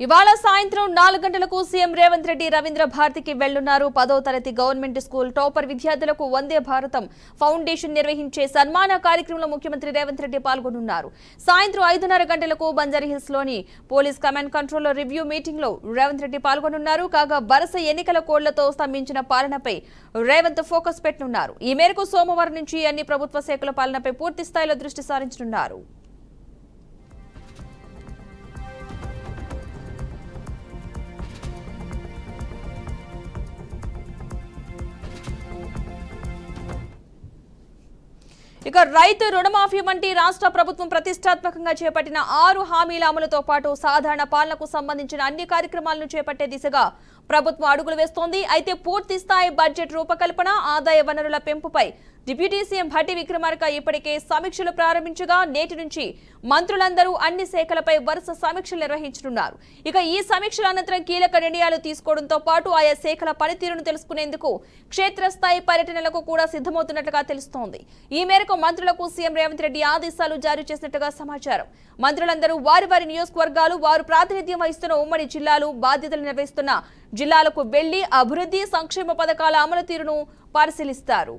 ఇవాళ సాయంత్రం 4 గంటలకు సీఎం రేవంత్ రెడ్డి రవీంద్ర భారతికి వెళ్లున్నారు. 10వ తరగతి గవర్నమెంట్ స్కూల్ టాపర్ విద్యార్థులకు వందే భారతం ఫౌండేషన్ నిర్వహించే సన్మాన కార్యక్రమంలో ముఖ్యమంత్రి రేవంత్ రెడ్డి పాల్గొనున్నారు. సాయంత్రం 5:30 గంటలకు బంజారాహిల్స్ లోని police command control review meeting లో రేవంత్ రెడ్డి పాల్గొనున్నారు. కాగా వరుస ఎన్నికల కోడ్లతో స్తంభించిన పాలనపై రేవంత్ ఫోకస్ పెట్టనున్నారు. ఈ మేరకు సోమవారం నుంచి అన్ని ప్రభుత్వ శాఖల పాలనపై పూర్తి స్థాయిలో దృష్టి సారించనున్నారు. ఇక రైతు రుణమాఫీ వంటి రాష్ట్ర ప్రభుత్వం ప్రతిష్టాత్మకంగా చేపట్టిన 6 హామీల అమలుతో పాటు సాధారణ పాలనకు సంబంధించిన అన్ని కార్యక్రమాలను చేపట్టే దిశగా ప్రభుత్వం అడుగులు వేస్తోంది. అయితే పూర్తి స్థాయి బడ్జెట్ రూపకల్పన, ఆదాయ వనరుల పెంపుపై డిప్యూటీ సీఎం భట్టి విక్రమార్క ఇప్పటికే సమీక్షలు ప్రారంభించగా నేటి నుంచి మంత్రులందరూ అన్ని శాఖలపై వరుస సమీక్షలు నిర్వహించనున్నారు. ఇక ఈ సమీక్షల అనంతరం కీలక నిర్ణయాలు తీసుకోవడంతో పాటు ఆయా శాఖల పనితీరును తెలుసుకునేందుకు క్షేత్రస్థాయి పర్యటనలకు కూడా సిద్ధమవుతున్నట్లుగా తెలుస్తోంది. ఈ మేరకు మంత్రులకు సీఎం రేవంత్ రెడ్డి ఆదేశాలు జారీ చేసినట్టుగా సమాచారం. మంత్రులందరూ వారి వారి నియోజకవర్గాలు, వారు ప్రాతినిధ్యం వహిస్తున్న ఉమ్మడి జిల్లాలు, బాధ్యతలు నిర్వహిస్తున్న జిల్లాలకు వెళ్లి అభివృద్ధి సంక్షేమ పథకాల అమలు తీరును పరిశీలిస్తారు.